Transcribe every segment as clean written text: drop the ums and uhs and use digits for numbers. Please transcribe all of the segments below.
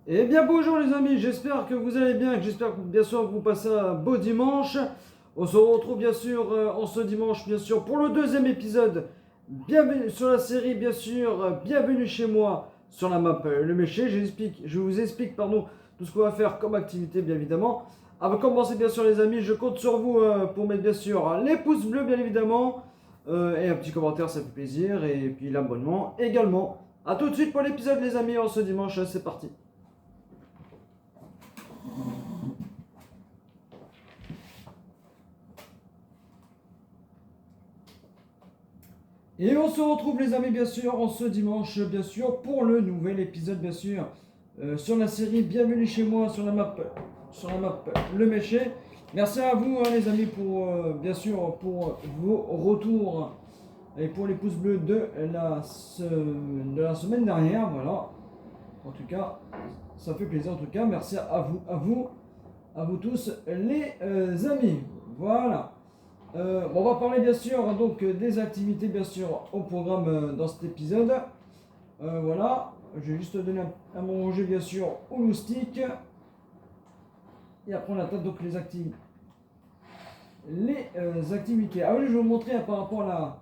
Eh bien bonjour les amis, j'espère que vous allez bien, j'espère bien sûr que vous passez un beau dimanche. On se retrouve bien sûr en ce dimanche bien sûr pour le deuxième épisode. Bienvenue sur la série bien sûr, bienvenue chez moi sur la map Le Méché. Je vous explique tout ce qu'on va faire comme activité bien évidemment. Avant de commencer bien sûr les amis, je compte sur vous pour mettre bien sûr les pouces bleus bien évidemment. Et un petit commentaire ça fait plaisir et puis l'abonnement également. A tout de suite pour l'épisode les amis en ce dimanche, c'est parti. Et on se retrouve les amis bien sûr en ce dimanche bien sûr pour le nouvel épisode bien sûr sur la série Bienvenue chez moi sur la map Le Méché. Merci à vous hein, les amis pour bien sûr pour vos retours et pour les pouces bleus de la semaine dernière, voilà. En tout cas, ça fait plaisir en tout cas. Merci à vous tous les amis. Voilà. On va parler bien sûr donc des activités bien sûr au programme dans cet épisode. Voilà, je vais juste donner à manger bien sûr aux moustiques. Et après on attaque donc les activités. Ah oui, je vais vous montrer par rapport à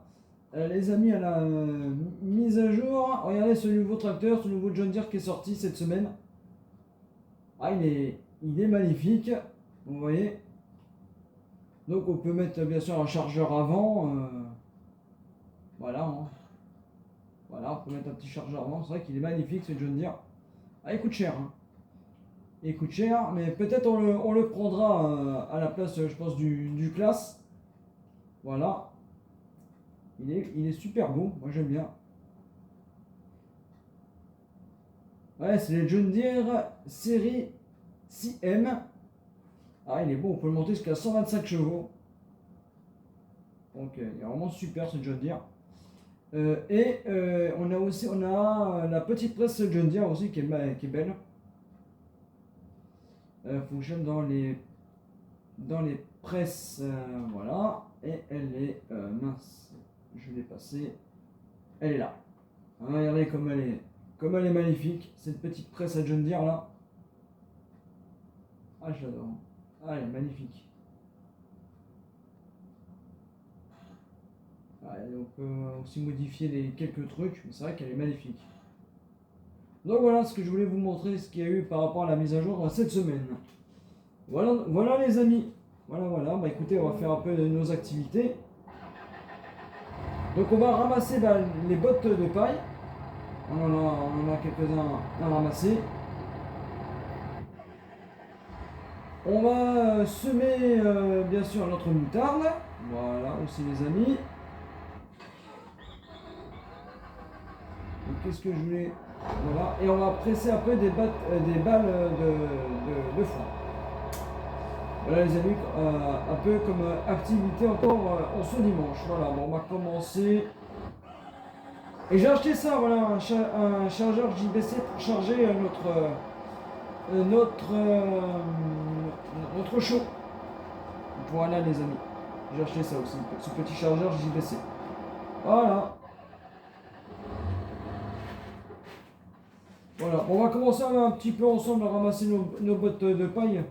les amis à la mise à jour. Regardez ce nouveau tracteur, ce nouveau John Deere qui est sorti cette semaine. Ah il est magnifique, vous voyez. Donc on peut mettre bien sûr un chargeur avant, voilà, hein. Voilà, on peut mettre un petit chargeur avant, c'est vrai qu'il est magnifique ce John Deere. Ah il coûte cher, hein. Il coûte cher, mais peut-être on le prendra à la place je pense du Claas. Voilà, il est super beau, moi j'aime bien. Ouais, c'est le John Deere série 6M. Ah il est beau, on peut le monter jusqu'à 125 chevaux. Donc il est vraiment super ce John Deere. On a la petite presse John Deere aussi qui est belle. Fonctionne dans les presses, voilà. Et elle est mince. Je l'ai passée. Elle est là. Regardez comme elle est magnifique cette petite presse à John Deere là. Ah j'adore. Ah elle est magnifique. On peut aussi modifier quelques trucs, mais c'est vrai qu'elle est magnifique. Donc voilà ce que je voulais vous montrer, ce qu'il y a eu par rapport à la mise à jour cette semaine. Voilà les amis. Voilà. Bah écoutez, on va faire un peu de nos activités. Donc on va ramasser les bottes de paille. On en a quelques-uns à ramasser. On va semer bien sûr notre moutarde. Voilà aussi les amis. Qu'est-ce que je voulais... Voilà, et on va presser après des balles de foin. Voilà les amis, un peu comme activité encore en ce dimanche. Voilà, bon, on va commencer. Et j'ai acheté ça, voilà, un chargeur JBC pour charger notre chaud. Voilà les amis, j'ai acheté ça aussi, ce petit chargeur JBC. Voilà. Voilà, on va commencer un petit peu ensemble à ramasser nos bottes de paille.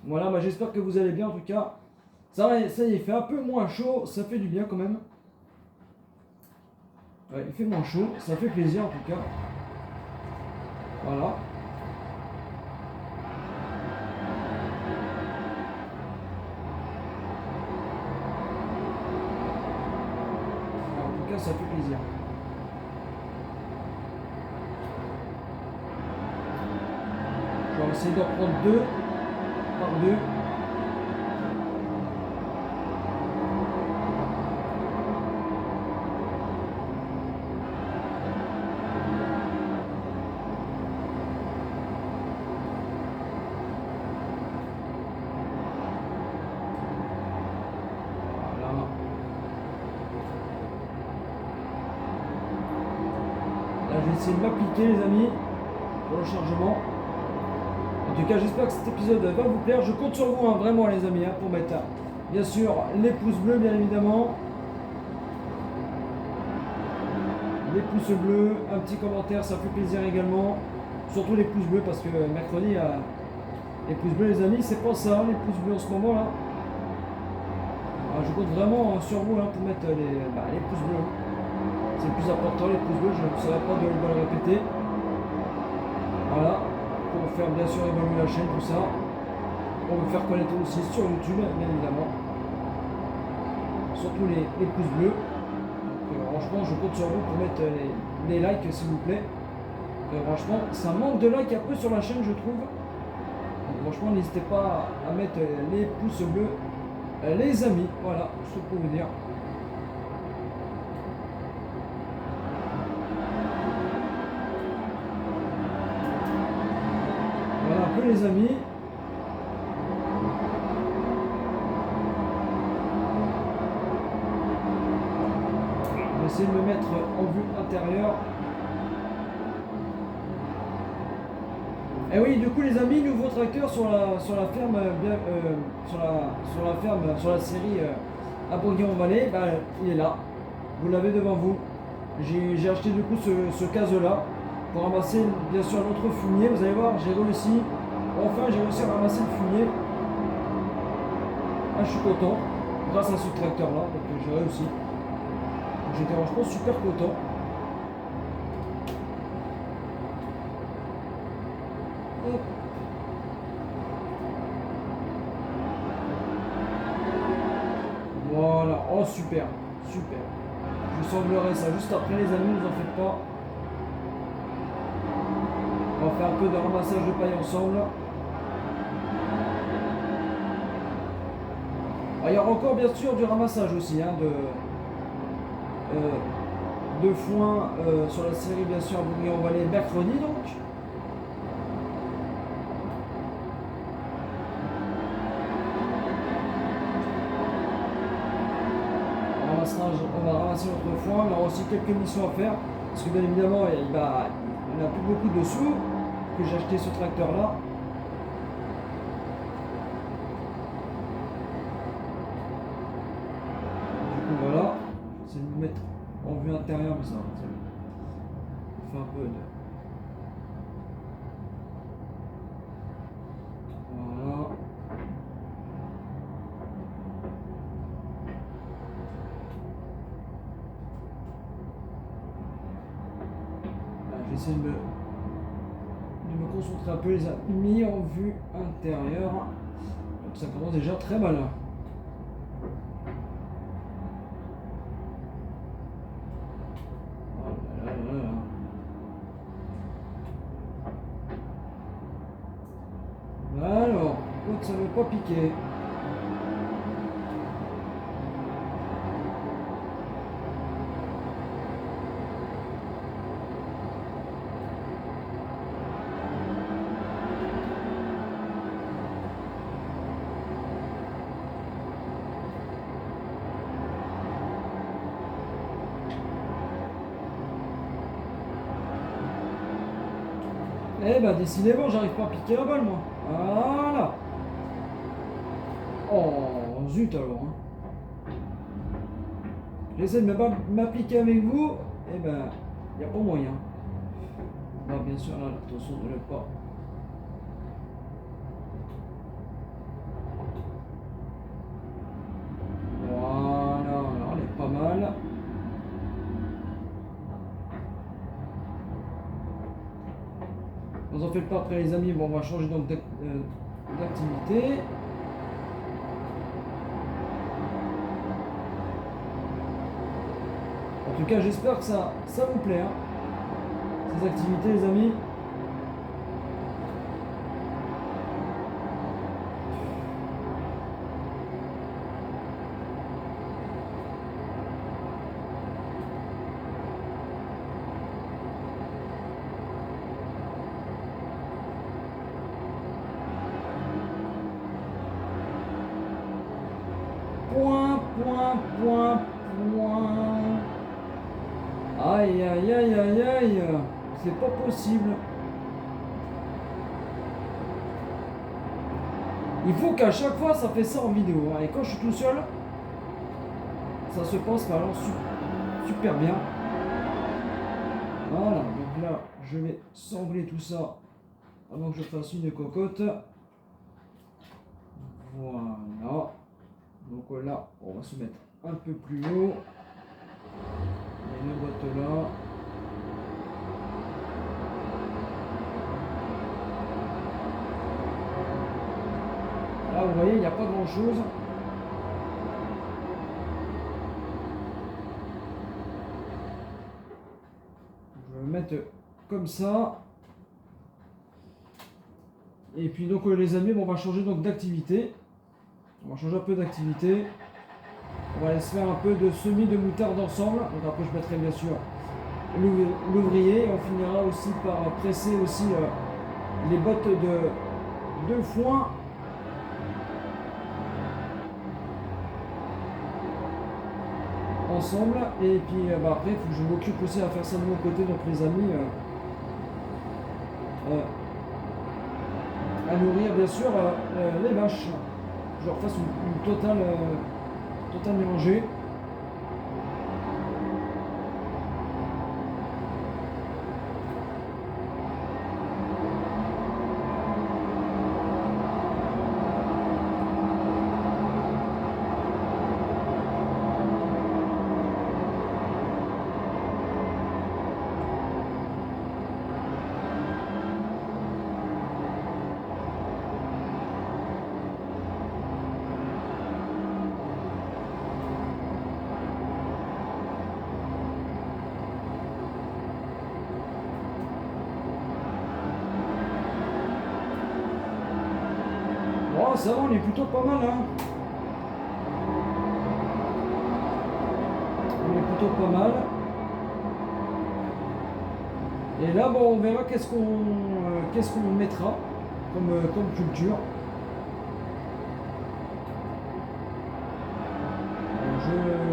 Voilà, bah j'espère que vous allez bien en tout cas. Ça y est, il fait un peu moins chaud, ça fait du bien quand même. Ouais, il fait moins chaud, ça fait plaisir en tout cas. Voilà. En tout cas, ça fait plaisir. Je vais essayer d'en prendre deux par deux. Voilà. Là, je vais essayer de m'appliquer les amis pour le chargement. En tout cas, j'espère que cet épisode va vous plaire. Je compte sur vous, hein, vraiment les amis, hein, pour mettre bien sûr les pouces bleus, bien évidemment. Les pouces bleus, un petit commentaire, ça fait plaisir également. Surtout les pouces bleus parce que mercredi, les pouces bleus les amis, c'est pas ça, hein, les pouces bleus en ce moment là. Alors, je compte vraiment sur vous hein, pour mettre les pouces bleus. C'est le plus important, les pouces bleus, je ne saurais pas de le répéter. Voilà, pour faire bien sûr évoluer la chaîne, tout ça. Pour me faire connaître aussi sur YouTube, bien évidemment. Surtout les pouces bleus. Donc, franchement, je compte sur vous pour mettre les likes s'il vous plaît. Franchement, ça manque de likes un peu sur la chaîne, je trouve. Donc, franchement, n'hésitez pas à mettre les pouces bleus. Les amis, voilà, ce que je peux vous dire. Voilà un peu les amis. Je vais essayer de me mettre en vue intérieure. Et oui, du coup les amis, nouveau tracteur sur la ferme, sur la série à Bourguignon-en-Vallée, bah, il est là. Vous l'avez devant vous. J'ai acheté du coup ce case-là pour ramasser bien sûr notre fumier. Vous allez voir, j'ai réussi. Enfin, j'ai réussi à ramasser le fumier. Ah, je suis content. Grâce à ce tracteur-là, donc j'ai réussi. J'étais franchement super content. Hop. Voilà, oh super, super. Je semblerai ça juste après les amis, ne vous en faites pas. On va faire un peu de ramassage de paille ensemble. Ah, il y aura encore bien sûr du ramassage aussi, hein, de foin sur la série bien sûr à Bourguignon-en-Vallée mercredi donc. On va ramasser notre foin, on aura aussi quelques missions à faire, parce que bien évidemment il n'a plus beaucoup de sous que j'ai acheté ce tracteur là. Du coup voilà, j'essaie de me mettre en vue intérieure, mais ça va, on fait un peu de... Voilà. J'essaie de me concentrer un peu les amis en vue intérieure. Donc ça commence déjà très mal. Oh là là là là. Alors, quand ça ne veut pas piquer. Eh ben décidément, j'arrive pas à piquer la balle moi. Voilà. Oh zut alors. Hein. J'essaie de m'appliquer avec vous. Eh ben, il n'y a pas moyen. Bah, bien sûr, là, attention, ne lève pas. Voilà, alors, elle est pas mal. Vous en faites pas après les amis, bon on va changer donc d'activité. En tout cas j'espère que ça vous plaît, hein, ces activités les amis. Point. Aïe, aïe, aïe, aïe, aïe. C'est pas possible. Il faut qu'à chaque fois, ça fait ça en vidéo. Hein. Et quand je suis tout seul, ça se passe vraiment super bien. Voilà, donc là, je vais sangler tout ça avant que je fasse une cocotte. Voilà. Donc là, on va se mettre un peu plus haut. Et le boîte là. Là, vous voyez, il n'y a pas grand chose. Je vais mettre comme ça. Et puis donc les amis, bon, on va changer donc d'activité. On va changer un peu d'activité. On va aller se faire un peu de semis de moutarde ensemble. Donc après je mettrai bien sûr l'ouvrier. On finira aussi par presser aussi les bottes de foin. Ensemble. Et puis après il faut que je m'occupe aussi à faire ça de mon côté. Donc les amis. À nourrir bien sûr les vaches. Je leur fasse une totale mélangée. Bon, ça va, on est plutôt pas mal, hein. On est plutôt pas mal. Et là, bon, on verra qu'est-ce qu'on mettra comme culture.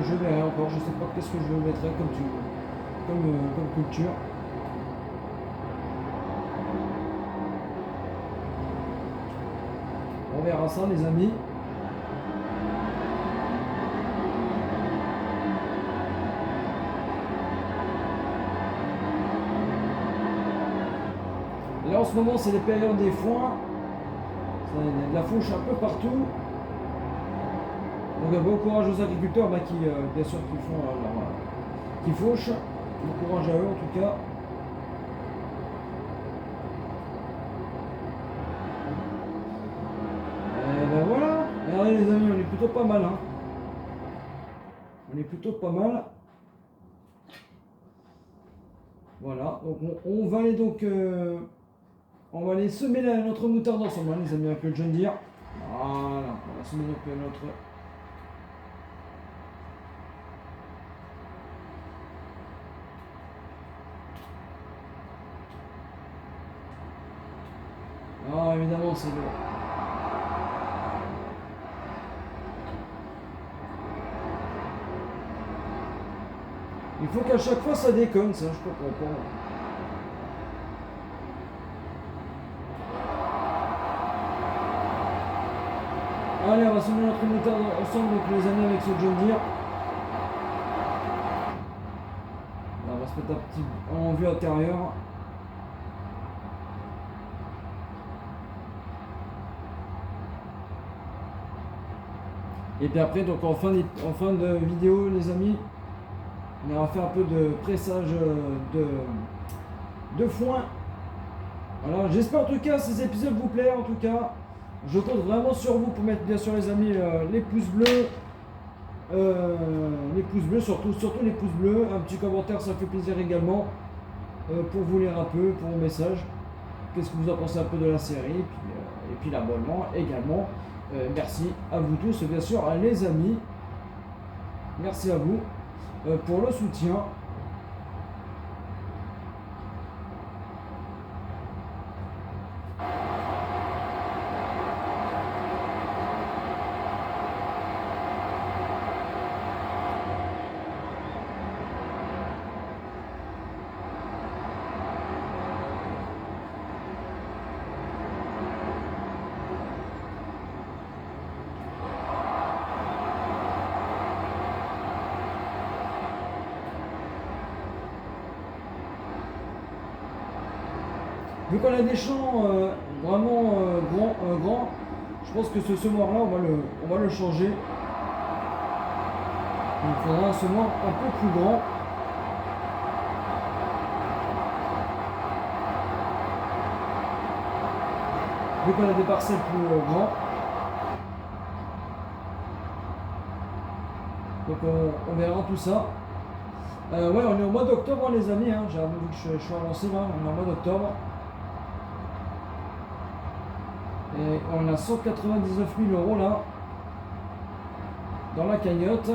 Je verrai encore, je sais pas qu'est-ce que je mettrai comme culture. On verra ça, les amis. Là en ce moment c'est les périodes des foins. Il y a de la fauche un peu partout. Donc bon courage aux agriculteurs qui bien sûr qui fauchent. Bon courage à eux en tout cas. Et ben voilà. Regardez les amis, on est plutôt pas mal, hein. On est plutôt pas mal. Voilà, donc on va aller donc on va aller semer notre moutarde ensemble, hein, les amis, avec le John Deere. Voilà, on va semer donc notre. Ah, évidemment, c'est le. Il faut qu'à chaque fois ça déconne, ça, je comprends pas. Allez, on va semer notre moutarde ensemble, donc les amis, avec ce John Deere. Là, on va se mettre un petit en vue intérieure. Et puis après, donc en fin de vidéo, les amis, on va faire un peu de pressage de foin. Voilà, j'espère en tout cas ces épisodes vous plaisent. En tout cas, je compte vraiment sur vous pour mettre bien sûr les amis les pouces bleus. Les pouces bleus, surtout les pouces bleus. Un petit commentaire, ça fait plaisir également. Pour vous lire un peu, pour vos messages. Qu'est-ce que vous en pensez un peu de la série. Et puis l'abonnement également. Merci à vous tous, bien sûr, les amis. Merci à vous pour le soutien. Vu qu'on a des champs vraiment grands, je pense que ce semoir-là, on va le changer. Il faudra un semoir un peu plus grand. Vu qu'on a des parcelles plus grands. Donc on verra tout ça. Ouais, on est au mois d'octobre les amis, hein. J'ai vu que je suis avancé là, on est au mois d'octobre. Et on a 199 000 euros là, dans la cagnotte.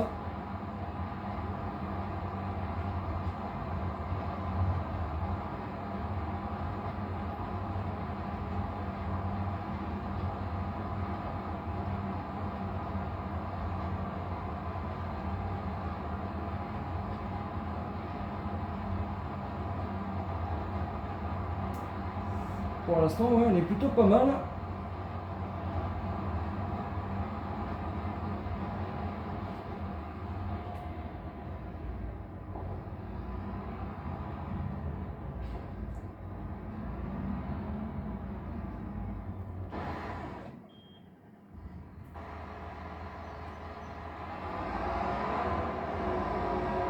Pour l'instant, ouais, on est plutôt pas mal.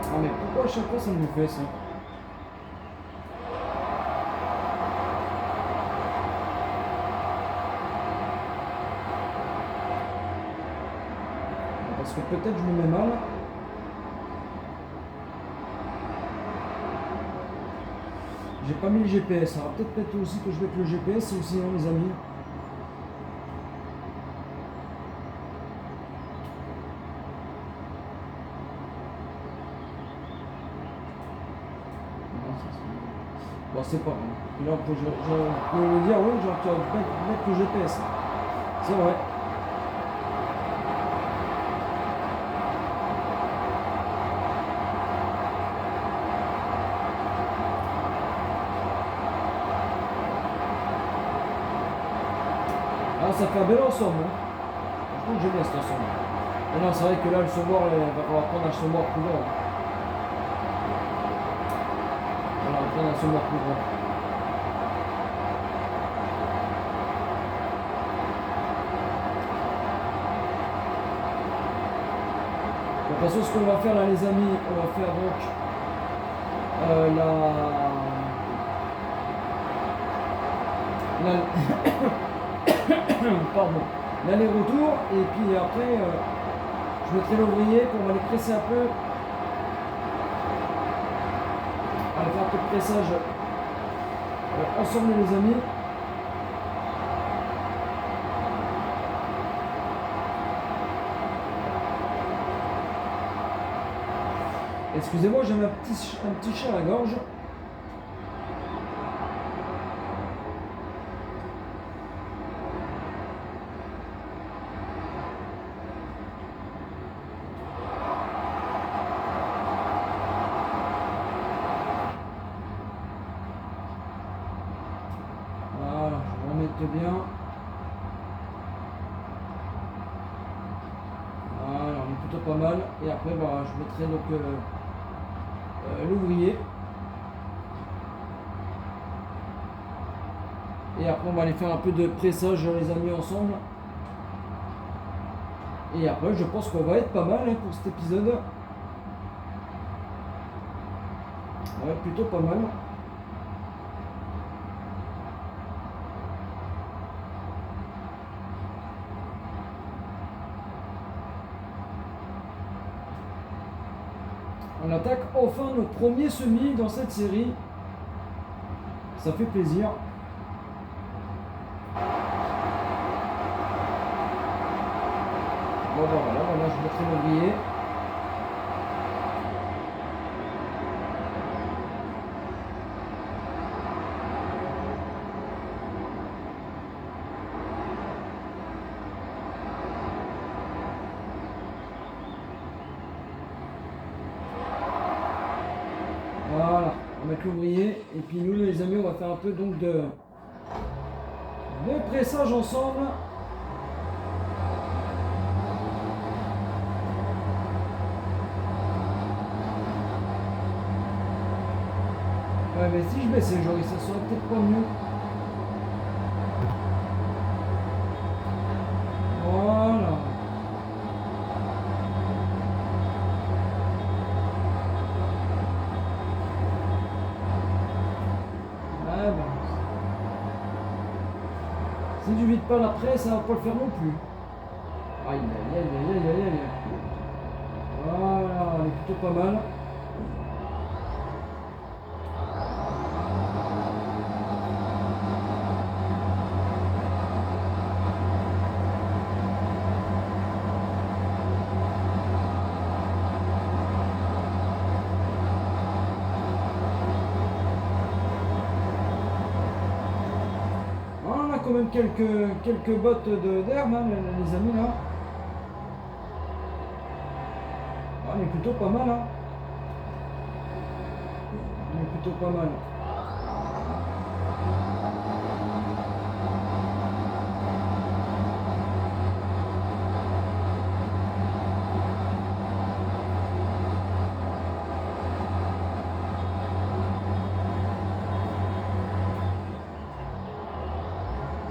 Ah mais pourquoi à chaque fois ça me fait ça? Parce que peut-être je me mets mal. J'ai pas mis le GPS, alors peut-être aussi que je vais mettre le GPS aussi hein, les amis. Bon c'est pas grave. Là je peux le dire oui, genre tu vas mettre le GPS. C'est vrai. Ah ça fait un bel ensemble. Hein. Franchement j'aime bien cet ensemble. Mais non c'est vrai que là le semoir, il va falloir prendre un semoir plus grand. Voilà, on va prendre un semoir plus grand. De toute façon, ce qu'on va faire là, les amis, on va faire donc pardon, l'aller-retour et puis après je mettrai l'ouvrier pour aller presser un peu, aller faire un peu de pressage ensemble les amis. Excusez-moi, j'ai un petit chat à la gorge. Voilà, je vais remettre bien. Voilà, on est plutôt pas mal. Et après, bah, je mettrai donc l'ouvrier. Et après, on va aller faire un peu de pressage, les amis, ensemble. Et après, je pense qu'on va être pas mal hein, pour cet épisode. Ouais, plutôt pas mal. On attaque enfin notre premier semis dans cette série. Ça fait plaisir. Bon ben voilà, je mettrai l'ouvrier. Voilà, on va mettre l'ouvrier. Et puis nous les amis, on va faire un peu donc de pressage ensemble. Ouais mais si je baissais, genre ça serait peut-être pas mieux. Ah ben. Si tu vides pas l'après, ça va pas le faire non plus. Aïe aïe aïe aïe aïe aïe aïe. Voilà, elle est plutôt pas mal. On a quand même quelques bottes d'herbe, hein, les amis là. Ah, on est plutôt pas mal, hein. On est plutôt pas mal.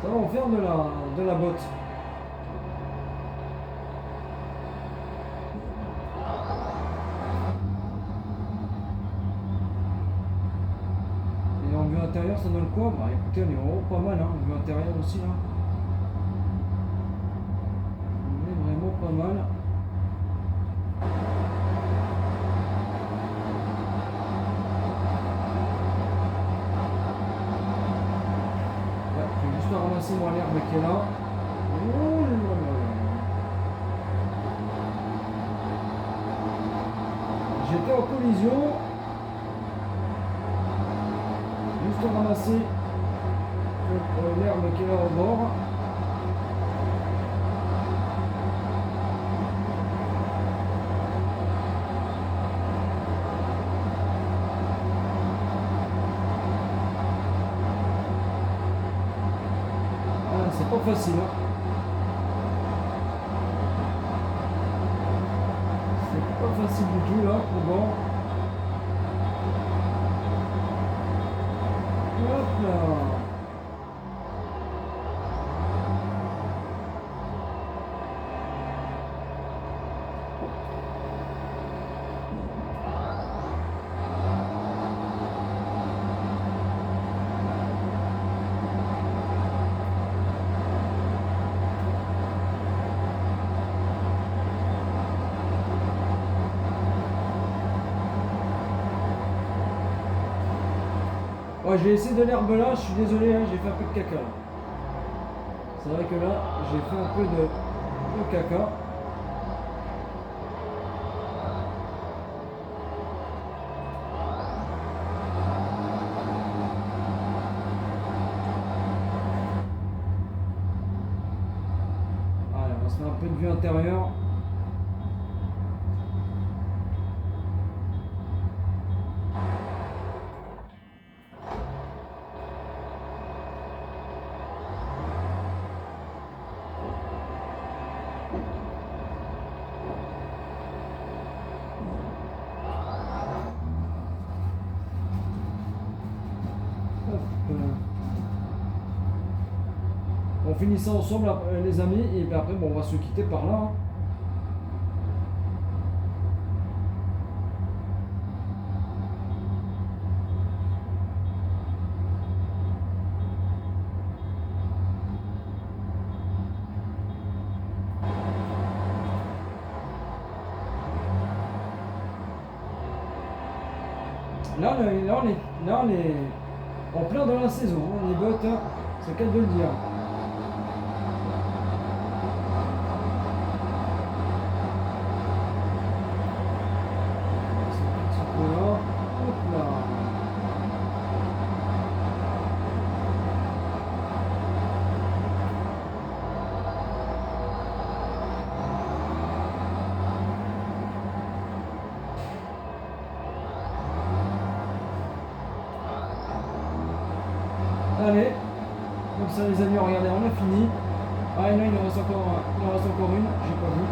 Ça va en faire de la botte. Et en vue intérieure, ça donne quoi? Bah écoutez, on est vraiment pas mal, hein, en vue intérieure aussi, là. On est vraiment pas mal. Ouais, je vais juste ramasser moi l'herbe qui est là. Oh là là là. J'étais en collision. Juste ramasser l'herbe qui est là au bord. Ah, c'est pas facile, hein. C'est pas facile du tout là, au bord. Hop là. Ouais, j'ai essayé de l'herbe là, je suis désolé, hein, j'ai fait un peu de caca là. C'est vrai que là, j'ai fait un peu de caca. Allez, on va se faire un peu de vue intérieure. Hop. On finit ça ensemble, les amis, et puis après, bon, on va se quitter par là, hein. Là, on est en plein dans la saison, hein, les bottes, hein, c'est le cas de le dire. C'est un petit peu là. Hop là. Allez, comme ça les amis, regardez, on a fini. Ah non, il en reste encore une, j'ai pas vu.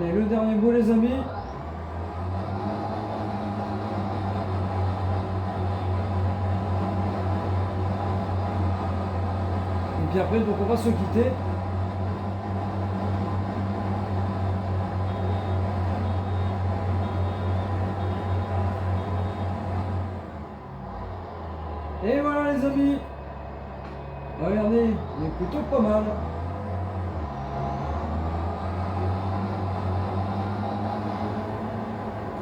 Allez, le dernier bout les amis. Et puis après, donc on va se quitter. Et voilà les amis. Regardez, il est plutôt pas mal.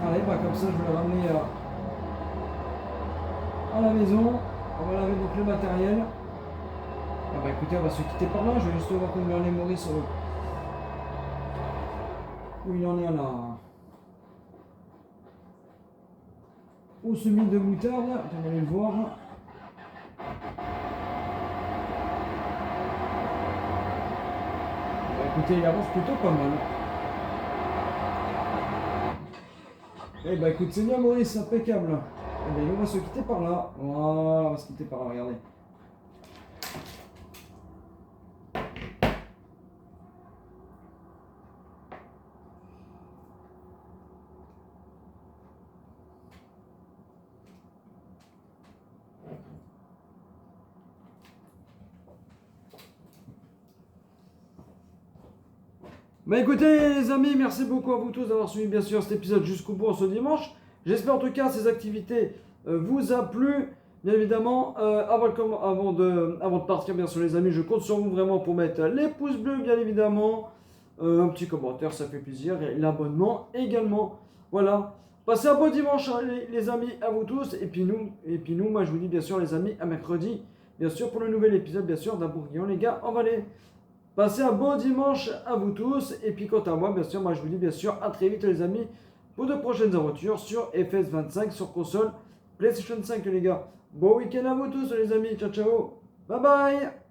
Allez, bah comme ça je vais le ramener à la maison. On va laver donc le matériel. Ah bah écoutez, on va se quitter par là. Je vais juste voir combien il est Maurice. Où il en est là. Au semis de moutarde. On va aller le voir. Bah écoutez, il avance plutôt pas mal. Eh bah écoute, c'est bien Maurice, impeccable. Eh bien, on va se quitter par là. Voilà, on va se quitter par là, regardez. Bah écoutez les amis, merci beaucoup à vous tous d'avoir suivi bien sûr cet épisode jusqu'au bout en ce dimanche. J'espère en tout cas que ces activités vous a plu. Bien évidemment, avant de partir bien sûr les amis, je compte sur vous vraiment pour mettre les pouces bleus bien évidemment. Un petit commentaire, ça fait plaisir. Et l'abonnement également. Voilà. Passez un bon dimanche les amis à vous tous. Et puis nous, moi je vous dis bien sûr les amis à mercredi. Bien sûr pour le nouvel épisode bien sûr d'un Bourguignon les gars en Valais. Passez un bon dimanche à vous tous. Et puis quant à moi, bien sûr, moi je vous dis bien sûr à très vite les amis pour de prochaines aventures sur FS25 sur console PlayStation 5 les gars. Bon week-end à vous tous les amis. Ciao ciao. Bye bye.